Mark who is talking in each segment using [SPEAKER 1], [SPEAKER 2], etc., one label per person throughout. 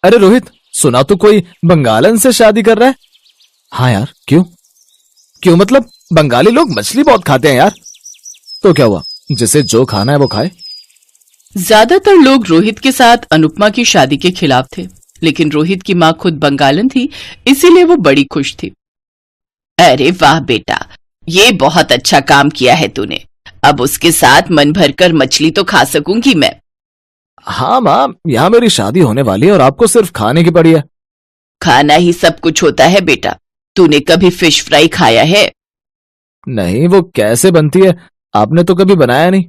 [SPEAKER 1] अरे रोहित, सुना तो कोई बंगालन से शादी कर रहा है। हाँ यार, क्यों? क्यों मतलब बंगाली लोग मछली बहुत खाते हैं यार। तो क्या हुआ, जिसे जो खाना है वो खाए।
[SPEAKER 2] ज्यादातर लोग रोहित के साथ अनुपमा की शादी के खिलाफ थे, लेकिन रोहित की माँ खुद बंगालन थी, इसीलिए वो बड़ी खुश थी। अरे वाह बेटा, ये बहुत अच्छा काम किया है तूने। अब उसके साथ मन भरकर मछली तो खा सकूंगी मैं।
[SPEAKER 1] हाँ माँ, यहाँ मेरी शादी होने वाली है और आपको सिर्फ खाने की पड़ी है।
[SPEAKER 2] खाना ही सब कुछ होता है बेटा। तूने कभी फिश फ्राई खाया है?
[SPEAKER 1] नहीं, वो कैसे बनती है? आपने तो कभी बनाया नहीं।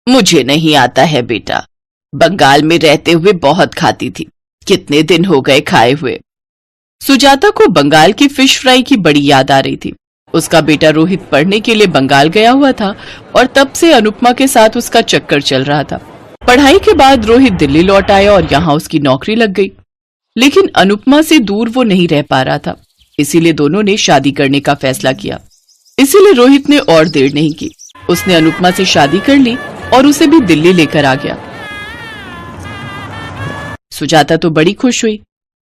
[SPEAKER 2] मुझे नहीं आता है बेटा। बंगाल में रहते हुए बहुत खाती थी, कितने दिन हो गए खाए हुए। सुजाता को बंगाल की फिश फ्राई की बड़ी याद आ रही थी। उसका बेटा रोहित पढ़ने के लिए बंगाल गया हुआ था और तब से अनुपमा के साथ उसका चक्कर चल रहा था। पढ़ाई के बाद रोहित दिल्ली लौट आया और यहाँ उसकी नौकरी लग गई, लेकिन अनुपमा से दूर वो नहीं रह पा रहा था, इसीलिए दोनों ने शादी करने का फैसला किया। इसीलिए रोहित ने और देर नहीं की, उसने अनुपमा से शादी कर ली और उसे भी दिल्ली लेकर आ गया। सुजाता तो बड़ी खुश हुई।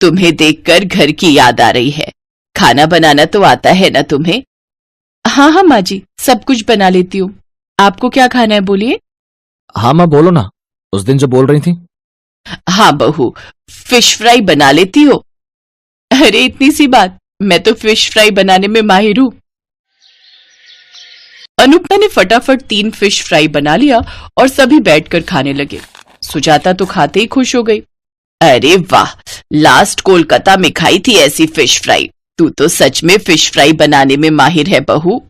[SPEAKER 2] तुम्हें देखकर घर की याद आ रही है। खाना बनाना तो आता है ना तुम्हें? हाँ हाँ माँ जी, सब कुछ बना लेती हूँ। आपको क्या खाना है बोलिए।
[SPEAKER 1] हाँ माँ, बोलो ना, उस दिन जो बोल रही थी।
[SPEAKER 2] हाँ बहू, फिश फ्राई बना लेती हो? अरे इतनी सी बात, मैं तो फिश फ्राई बनाने में माहिर हूँ। अनुपमा ने फटाफट 3 फिश फ्राई बना लिया और सभी बैठकर खाने लगे। सुजाता तो खाते ही खुश हो गई। अरे वाह, लास्ट कोलकाता में खाई थी ऐसी फिश फ्राई। तू तो सच में फिश फ्राई बनाने में माहिर है बहू।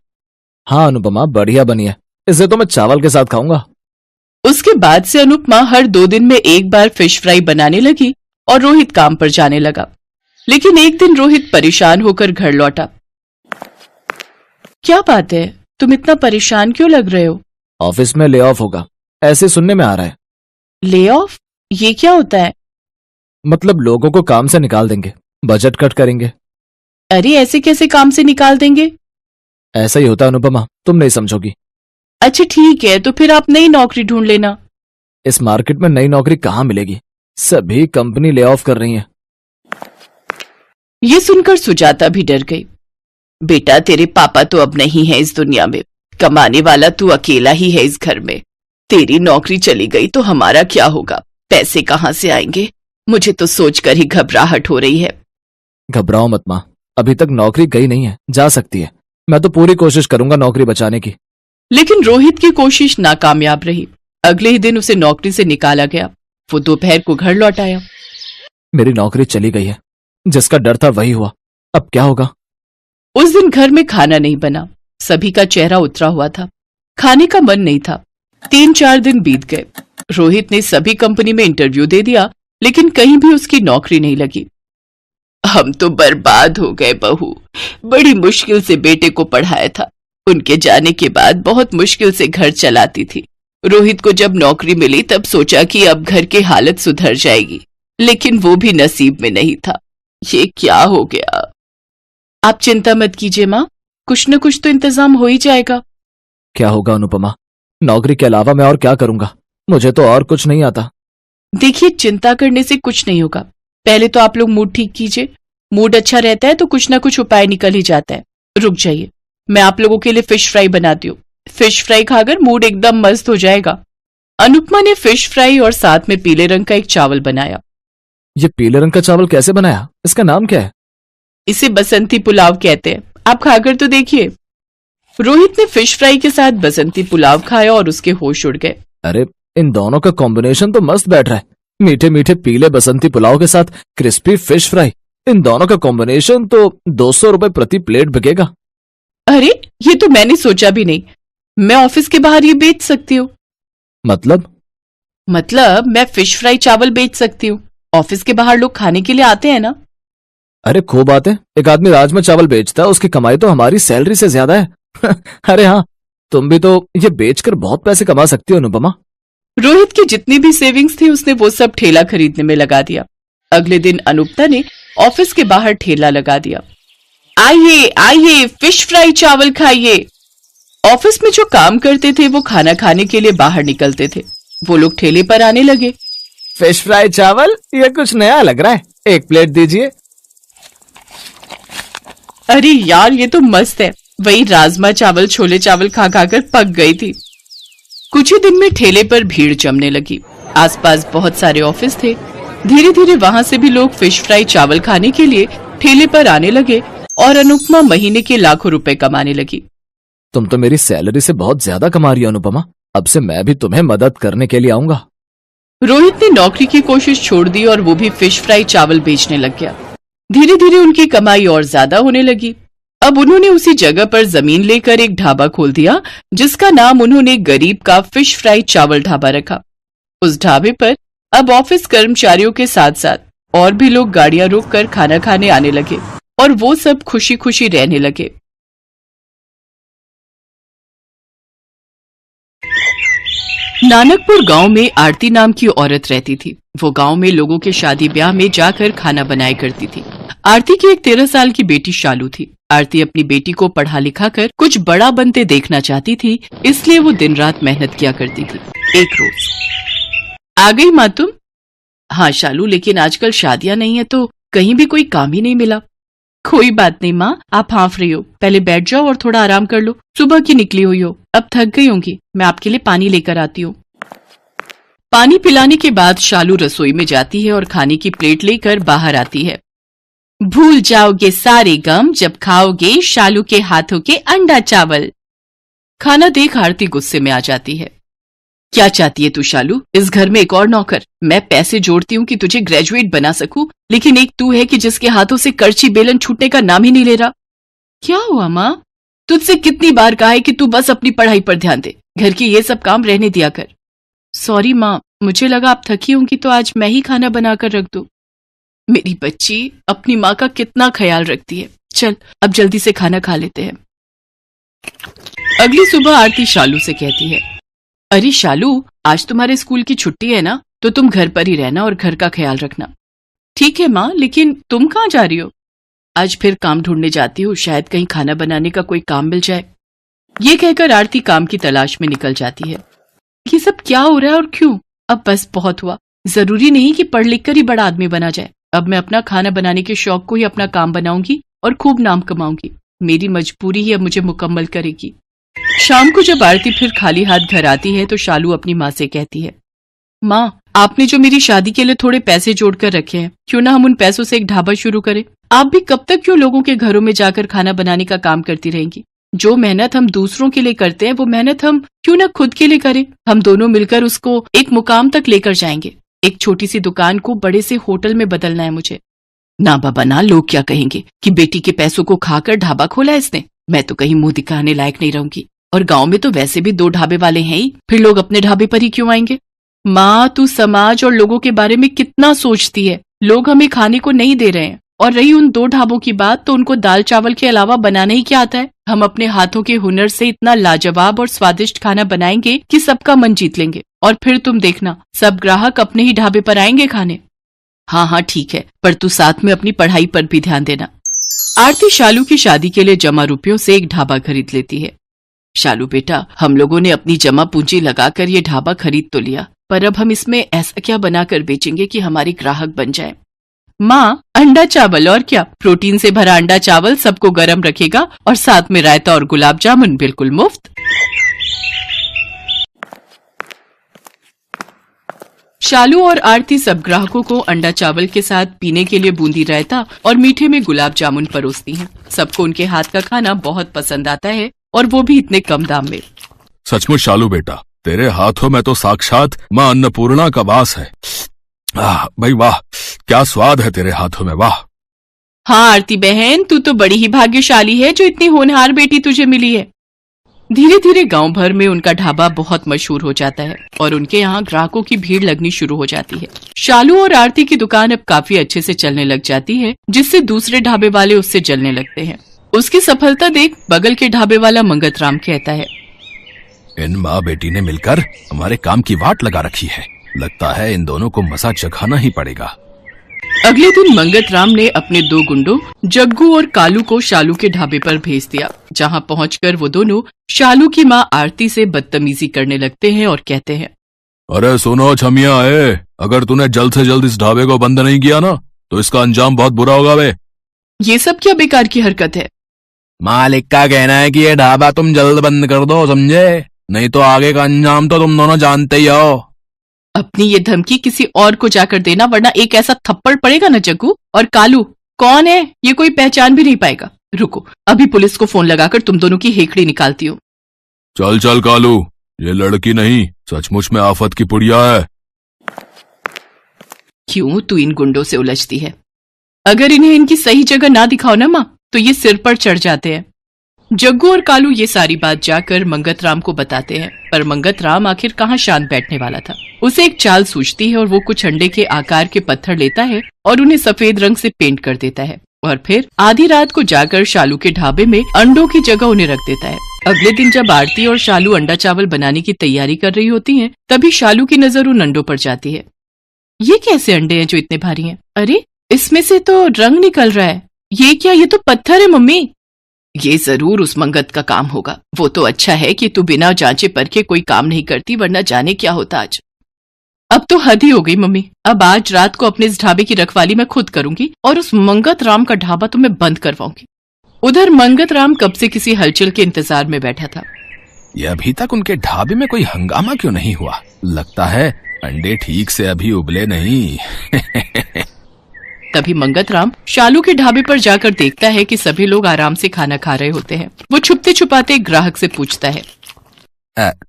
[SPEAKER 1] हाँ अनुपमा, बढ़िया बनी है। इसे तो मैं चावल के साथ खाऊंगा।
[SPEAKER 2] उसके बाद से अनुपमा हर 2 दिन में एक बार फिश फ्राई बनाने लगी और रोहित काम पर जाने लगा। लेकिन एक दिन रोहित परेशान होकर घर लौटा। क्या बात है, तुम इतना परेशान क्यों लग रहे हो?
[SPEAKER 1] ऑफिस में ले ऑफ होगा, ऐसे सुनने में आ रहा है।
[SPEAKER 2] Lay off? ये क्या होता है?
[SPEAKER 1] मतलब लोगों को काम से निकाल देंगे, बजट कट करेंगे।
[SPEAKER 2] अरे ऐसे कैसे काम से निकाल देंगे?
[SPEAKER 1] ऐसा ही होता अनुपमा, तुम नहीं समझोगी।
[SPEAKER 2] अच्छा ठीक है, तो फिर आप नई नौकरी ढूंढ लेना।
[SPEAKER 1] इस मार्केट में नई नौकरी कहाँ मिलेगी, सभी कंपनी ले ऑफ कर रही है।
[SPEAKER 2] ये सुनकर सुजाता भी डर गई। बेटा तेरे पापा तो अब नहीं है इस दुनिया में, कमाने वाला तू अकेला ही है इस घर में। तेरी नौकरी चली गई तो हमारा क्या होगा? पैसे कहाँ से आएंगे? मुझे तो सोचकर ही घबराहट हो रही है।
[SPEAKER 1] घबराओ मत माँ, अभी तक नौकरी गई नहीं है, जा सकती है। मैं तो पूरी कोशिश करूंगा नौकरी बचाने की।
[SPEAKER 2] लेकिन रोहित की कोशिश नाकामयाब रही। अगले ही दिन उसे नौकरी से निकाला गया। वो दोपहर को घर लौट आया।
[SPEAKER 1] मेरी नौकरी चली गई है, जिसका डर था वही हुआ, अब क्या होगा?
[SPEAKER 2] उस दिन घर में खाना नहीं बना, सभी का चेहरा उतरा हुआ था, खाने का मन नहीं था। 3-4 दिन बीत गए। रोहित ने सभी कंपनी में इंटरव्यू दे दिया, लेकिन कहीं भी उसकी नौकरी नहीं लगी। हम तो बर्बाद हो गए बहू। बड़ी मुश्किल से बेटे को पढ़ाया था, उनके जाने के बाद बहुत मुश्किल से घर चलाती थी। रोहित को जब नौकरी मिली तब सोचा कि अब घर की हालत सुधर जाएगी, लेकिन वो भी नसीब में नहीं था। ये क्या हो गया? आप चिंता मत कीजिए माँ, कुछ न कुछ तो इंतजाम हो ही जाएगा।
[SPEAKER 1] क्या होगा अनुपमा? नौकरी के अलावा मैं और क्या करूंगा? मुझे तो और कुछ नहीं आता।
[SPEAKER 2] देखिए, चिंता करने से कुछ नहीं होगा। पहले तो आप लोग मूड ठीक कीजिए। मूड अच्छा रहता है तो कुछ ना कुछ उपाय निकल ही जाता है। रुक जाइए, मैं आप लोगों के लिए फिश फ्राई बनाती हूँ। फिश फ्राई खाकर मूड एकदम मस्त हो जाएगा। अनुपमा ने फिश फ्राई और साथ में पीले रंग का एक चावल बनाया।
[SPEAKER 1] ये पीले रंग का चावल कैसे बनाया? इसका नाम क्या है?
[SPEAKER 2] इसे बसंती पुलाव कहते हैं, आप खाकर तो देखिए। रोहित ने फिश फ्राई के साथ बसंती पुलाव खाया और उसके होश उड़ गए।
[SPEAKER 1] अरे इन दोनों का कॉम्बिनेशन तो मस्त बैठ रहा है। मीठे मीठे पीले बसंती पुलाव के साथ क्रिस्पी फिश फ्राई, इन दोनों का कॉम्बिनेशन तो 200 रुपए प्रति प्लेट बिकेगा।
[SPEAKER 2] अरे ये तो मैंने सोचा भी नहीं। मैं ऑफिस के बाहर ये बेच सकती हूँ।
[SPEAKER 1] मतलब
[SPEAKER 2] मैं फिश फ्राई चावल बेच सकती हूँ। ऑफिस के बाहर लोग खाने के लिए आते हैं ना।
[SPEAKER 1] अरे खूब बात है, एक आदमी राजमा चावल बेचता है, उसकी कमाई तो हमारी सैलरी से ज्यादा है। अरे हाँ, तुम भी तो ये बेचकर बहुत पैसे कमा सकती हो अनुपमा।
[SPEAKER 2] रोहित की जितनी भी सेविंग्स थी उसने वो सब ठेला खरीदने में लगा दिया। अगले दिन अनुपमा ने ऑफिस के बाहर ठेला लगा दिया। आइए आइए, फिश फ्राई चावल खाइए। ऑफिस में जो काम करते थे वो खाना खाने के लिए बाहर निकलते थे। वो लोग ठेले पर आने लगे।
[SPEAKER 1] फिश फ्राई चावल, ये कुछ नया लग रहा है, एक प्लेट दीजिए।
[SPEAKER 2] अरे यार, ये तो मस्त है। वही राजमा चावल छोले चावल खा खाकर पक गई थी। कुछ ही दिन में ठेले पर भीड़ जमने लगी। आसपास बहुत सारे ऑफिस थे। धीरे धीरे वहां से भी लोग फिश फ्राई चावल खाने के लिए ठेले पर आने लगे और अनुपमा महीने के लाखों रुपए कमाने लगी।
[SPEAKER 1] तुम तो मेरी सैलरी से बहुत ज्यादा कमा रही हो अनुपमा, अब से मैं भी तुम्हें मदद करने के लिए आऊंगा।
[SPEAKER 2] रोहित ने नौकरी की कोशिश छोड़ दी और वो भी फिश फ्राई चावल बेचने लग गया। धीरे धीरे उनकी कमाई और ज्यादा होने लगी। अब उन्होंने उसी जगह पर जमीन लेकर एक ढाबा खोल दिया, जिसका नाम उन्होंने गरीब का फिश फ्राई चावल ढाबा रखा। उस ढाबे पर अब ऑफिस कर्मचारियों के साथ साथ और भी लोग गाड़ियां रोककर खाना खाने आने लगे और वो सब खुशी खुशी रहने लगे। नानकपुर गांव में आरती नाम की औरत रहती थी। वो गांव में लोगों के शादी ब्याह में जाकर खाना बनाया करती थी। आरती की एक 13 साल की बेटी शालू थी। आरती अपनी बेटी को पढ़ा लिखा कर कुछ बड़ा बनते देखना चाहती थी, इसलिए वो दिन रात मेहनत किया करती थी। एक रोज, आ गई माँ तुम? हाँ शालू, लेकिन आजकल शादियां नहीं है तो कहीं भी कोई काम ही नहीं मिला। कोई बात नहीं माँ, आप हाँफ रही हो, पहले बैठ जाओ और थोड़ा आराम कर लो। सुबह की निकली हुई हो, अब थक गई होंगी, मैं आपके लिए पानी लेकर आती हूँ। पानी पिलाने के बाद शालू रसोई में जाती है और खाने की प्लेट लेकर बाहर आती है। भूल जाओगे सारे गम जब खाओगे शालू के हाथों के अंडा चावल। खाना देख आरती गुस्से में आ जाती है। क्या चाहती है तू शालू? इस घर में एक और नौकर? मैं पैसे जोड़ती हूँ कि तुझे ग्रेजुएट बना सकूं, लेकिन एक तू है कि जिसके हाथों से करछी बेलन छूटने का नाम ही नहीं ले रहा। क्या हुआ माँ? तुझसे कितनी बार कहा है कि तू बस अपनी पढ़ाई पर ध्यान दे, घर के ये सब काम रहने दिया कर। सॉरी माँ, मुझे लगा आप थकी होंगी तो आज मैं ही खाना बनाकर रख दूं। मेरी बच्ची अपनी माँ का कितना ख्याल रखती है। चल अब जल्दी से खाना खा लेते हैं। अगली सुबह आरती शालू से कहती है, अरे शालू, आज तुम्हारे स्कूल की छुट्टी है ना, तो तुम घर पर ही रहना और घर का ख्याल रखना। ठीक है माँ, लेकिन तुम कहाँ जा रही हो? आज फिर काम ढूंढने जाती हूँ, शायद कहीं खाना बनाने का कोई काम मिल जाए। ये कहकर आरती काम की तलाश में निकल जाती है। ये सब क्या हो रहा है और क्यों? अब बस बहुत हुआ। जरूरी नहीं कि पढ़ लिख कर ही बड़ा आदमी बना जाए। अब मैं अपना खाना बनाने के शौक को ही अपना काम बनाऊंगी और खूब नाम कमाऊंगी। मेरी मजबूरी ही अब मुझे मुकम्मल करेगी। शाम को जब आरती फिर खाली हाथ घर आती है तो शालू अपनी माँ से कहती है, माँ, आपने जो मेरी शादी के लिए थोड़े पैसे जोड़कर रखे हैं, क्यों ना हम उन पैसों से एक ढाबा शुरू करें? आप भी कब तक क्यों लोगों के घरों में जाकर खाना बनाने का काम करती रहेंगी? जो मेहनत हम दूसरों के लिए करते हैं वो मेहनत हम क्यों ना खुद के लिए करें? हम दोनों मिलकर उसको एक मुकाम तक लेकर जाएंगे। एक छोटी सी दुकान को बड़े से होटल में बदलना है मुझे। ना बाबा ना, लोग क्या कहेंगे कि बेटी के पैसों को खाकर ढाबा खोला इसने। मैं तो कहीं मुंह दिखाने लायक नहीं रहूंगी, और गांव में तो वैसे भी 2 ढाबे वाले हैं ही, फिर लोग अपने ढाबे पर ही क्यों आएंगे? माँ, तू समाज और लोगों के बारे में कितना सोचती है। लोग हमें खाने को नहीं दे रहे हैं, और रही उन 2 ढाबों की बात, तो उनको दाल चावल के अलावा बनाना ही क्या आता है? हम अपने हाथों के हुनर से इतना लाजवाब और स्वादिष्ट खाना बनाएंगे कि सबका मन जीत लेंगे, और फिर तुम देखना सब ग्राहक अपने ही ढाबे पर आएंगे खाने। हाँ हाँ ठीक है, पर तू साथ में अपनी पढ़ाई पर भी ध्यान देना। आरती शालू की शादी के लिए जमा रुपयों से एक ढाबा खरीद लेती है। शालू बेटा, हम लोगों ने अपनी जमा पूंजी लगाकर ये ढाबा खरीद तो लिया, पर अब हम इसमें ऐसा क्या बनाकर बेचेंगे कि हमारे ग्राहक बन जाए? माँ, अंडा चावल, और क्या? प्रोटीन से भरा अंडा चावल सबको गर्म रखेगा और साथ में रायता और गुलाब जामुन बिल्कुल मुफ्त। शालू और आरती सब ग्राहकों को अंडा चावल के साथ पीने के लिए बूंदी रायता और मीठे में गुलाब जामुन परोसती हैं। सबको उनके हाथ का खाना बहुत पसंद आता है, और वो भी इतने कम दाम में।
[SPEAKER 3] सचमुच शालू बेटा, तेरे हाथों में तो साक्षात माँ अन्नपूर्णा का वास है। भाई वाह, क्या स्वाद है तेरे हाथों में, वाह।
[SPEAKER 2] हाँ आरती बहन, तू तो बड़ी ही भाग्यशाली है जो इतनी होनहार बेटी तुझे मिली है। धीरे धीरे गांव भर में उनका ढाबा बहुत मशहूर हो जाता है और उनके यहाँ ग्राहकों की भीड़ लगनी शुरू हो जाती है। शालू और आरती की दुकान अब काफी अच्छे से चलने लग जाती है, जिससे दूसरे ढाबे वाले उससे जलने लगते हैं। उसकी सफलता देख बगल के ढाबे वाला मंगत राम कहता है,
[SPEAKER 3] इन माँ बेटी ने मिलकर हमारे काम की वाट लगा रखी है। लगता है इन दोनों को मजा चखाना ही पड़ेगा।
[SPEAKER 2] अगले दिन मंगत राम ने अपने 2 गुंडों जग्गू और कालू को शालू के ढाबे पर भेज दिया, जहां पहुंचकर वो दोनों शालू की माँ आरती से बदतमीजी करने लगते हैं और कहते हैं,
[SPEAKER 3] अरे सुनो छमिया, अगर तूने जल्द से जल्द इस ढाबे को बंद नहीं किया ना तो इसका अंजाम बहुत बुरा होगा बे।
[SPEAKER 2] ये सब क्या बेकार की हरकत है?
[SPEAKER 3] मालिक का कहना है कि ये ढाबा तुम जल्द बंद कर दो, समझे? नहीं तो आगे का अंजाम तो तुम दोनों जानते ही हो।
[SPEAKER 2] अपनी ये धमकी किसी और को जाकर देना, वरना एक ऐसा थप्पड़ पड़ेगा ना जग्गू। और कालू कौन है ये कोई पहचान भी नहीं पाएगा। रुको, अभी पुलिस को फोन लगाकर तुम दोनों की हेकड़ी निकालती हूँ।
[SPEAKER 3] चल चल कालू, ये लड़की नहीं सचमुच में आफत की पुड़िया है।
[SPEAKER 2] क्यों तू इन गुंडों से उलझती है? अगर इन्हें इनकी सही जगह ना दिखाओ ना माँ, तो ये सिर पर चढ़ जाते हैं। जग्गू और कालू ये सारी बात जाकर मंगत राम को बताते हैं, पर मंगत राम आखिर कहाँ शांत बैठने वाला था। उसे एक चाल सूझती है और वो कुछ अंडे के आकार के पत्थर लेता है और उन्हें सफेद रंग से पेंट कर देता है और फिर आधी रात को जाकर शालू के ढाबे में अंडों की जगह उन्हें रख देता है। अगले दिन जब आरती और शालू अंडा चावल बनाने की तैयारी कर रही होती हैं, तभी शालू की नजर उन अंडों पर जाती है। ये कैसे अंडे हैं जो इतने भारी हैं? अरे इसमें से तो रंग निकल रहा है। ये क्या? ये तो पत्थर है मम्मी। ये जरूर उस मंगत का काम होगा। वो तो अच्छा है कि तू बिना जांचे परखे कोई काम नहीं करती, वरना जाने क्या होता आज। अब तो हद ही हो गई मम्मी। अब आज रात को अपने इस ढाबे की रखवाली मैं खुद करूंगी और उस मंगत राम का ढाबा तो मैं बंद करवाऊंगी। उधर मंगत राम कब से किसी हलचल के इंतजार में बैठा था।
[SPEAKER 3] ये अभी तक उनके ढाबे में कोई हंगामा क्यों नहीं हुआ? लगता है अंडे ठीक से अभी उबले नहीं।
[SPEAKER 2] तभी मंगत राम शालू के ढाबे पर जाकर देखता है कि सभी लोग आराम से खाना खा रहे होते हैं। वो छुपते छुपाते एक ग्राहक से पूछता है,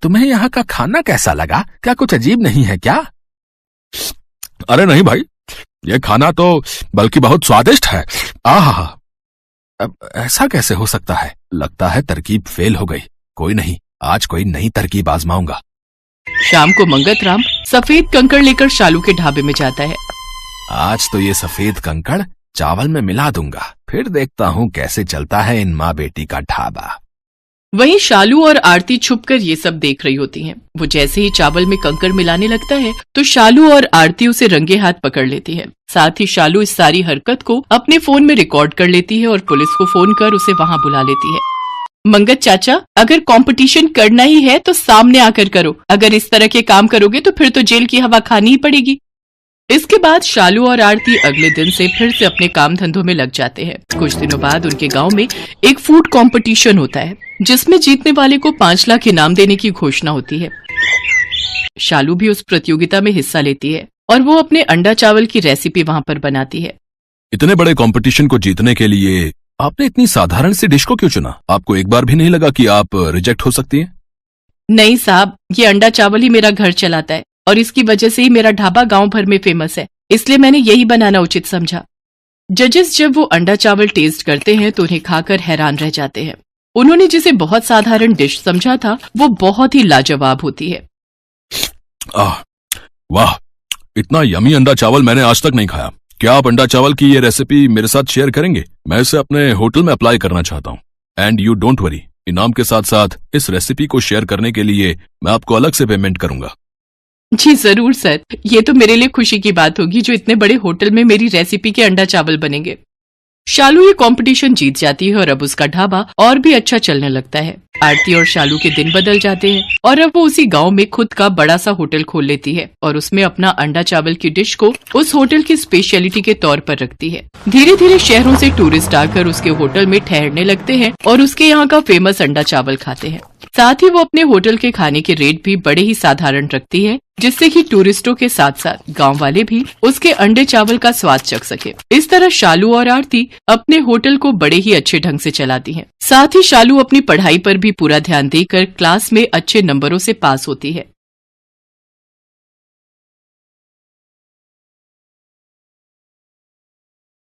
[SPEAKER 3] तुम्हें यहाँ का खाना कैसा लगा? क्या कुछ अजीब नहीं है क्या? अरे नहीं भाई, ये खाना तो बल्कि बहुत स्वादिष्ट है। आहा, अब ऐसा कैसे हो सकता है? लगता है तरकीब फेल हो गई। कोई नहीं, आज कोई नई तरकीब आजमाऊंगा।
[SPEAKER 2] शाम को मंगत राम सफेद कंकड़ लेकर शालू के ढाबे में जाता है।
[SPEAKER 3] आज तो ये सफेद कंकड़ चावल में मिला दूंगा, फिर देखता हूँ कैसे चलता है इन माँ बेटी का ढाबा।
[SPEAKER 2] वहीं शालू और आरती छुपकर ये सब देख रही होती हैं। वो जैसे ही चावल में कंकड़ मिलाने लगता है तो शालू और आरती उसे रंगे हाथ पकड़ लेती है। साथ ही शालू इस सारी हरकत को अपने फोन में रिकॉर्ड कर लेती है और पुलिस को फोन कर उसे वहां बुला लेती है। मंगत चाचा, अगर कंपटीशन करना ही है तो सामने आकर करो। अगर इस तरह के काम करोगे तो फिर तो जेल की हवा खानी ही पड़ेगी। इसके बाद शालू और आरती अगले दिन से फिर से अपने काम धंधों में लग जाते हैं। कुछ दिनों बाद उनके गांव में एक फूड कंपटीशन होता है, जिसमें जीतने वाले को 5 लाख इनाम देने की घोषणा होती है। शालू भी उस प्रतियोगिता में हिस्सा लेती है और वो अपने अंडा चावल की रेसिपी वहां पर बनाती है।
[SPEAKER 3] इतने बड़े कंपटीशन को जीतने के लिए आपने इतनी साधारण सी डिश को क्यों चुना? आपको एक बार भी नहीं लगा कि आप रिजेक्ट हो सकती हैं?
[SPEAKER 2] नहीं साहब, ये अंडा चावल ही मेरा घर चलाता है और इसकी वजह से ही मेरा ढाबा गांव भर में फेमस है, इसलिए मैंने यही बनाना उचित समझा। जजेस जब वो अंडा चावल टेस्ट करते हैं तो उन्हें खाकर हैरान रह जाते हैं। उन्होंने जिसे बहुत साधारण डिश समझा था वो बहुत ही लाजवाब होती है।
[SPEAKER 3] वाह, इतना यमी अंडा चावल मैंने आज तक नहीं खाया। क्या आप अंडा चावल की ये रेसिपी मेरे साथ शेयर करेंगे? मैं इसे अपने होटल में अप्लाई करना चाहता हूँ। एंड यू डोंट वरी, इनाम के साथ साथ इस रेसिपी को शेयर करने के लिए मैं आपको अलग से पेमेंट करूंगा।
[SPEAKER 2] जी जरूर सर, ये तो मेरे लिए खुशी की बात होगी जो इतने बड़े होटल में मेरी रेसिपी के अंडा चावल बनेंगे। शालू ये कंपटीशन जीत जाती है और अब उसका ढाबा और भी अच्छा चलने लगता है। आरती और शालू के दिन बदल जाते हैं और अब वो उसी गांव में खुद का बड़ा सा होटल खोल लेती है और उसमें अपना अंडा चावल की डिश को उस होटल की स्पेशलिटी के तौर पर रखती है। धीरे धीरे शहरों से टूरिस्ट आकर उसके होटल में ठहरने लगते हैं और उसके यहाँ का फेमस अंडा चावल खाते हैं। साथ ही वो अपने होटल के खाने के रेट भी बड़े ही साधारण रखती है, जिससे कि टूरिस्टों के साथ साथ गांव वाले भी उसके अंडे चावल का स्वाद चख सके। इस तरह शालू और आरती अपने होटल को बड़े ही अच्छे ढंग से चलाती हैं। साथ ही शालू अपनी पढ़ाई पर भी पूरा ध्यान देकर क्लास में अच्छे नंबरों से पास होती है।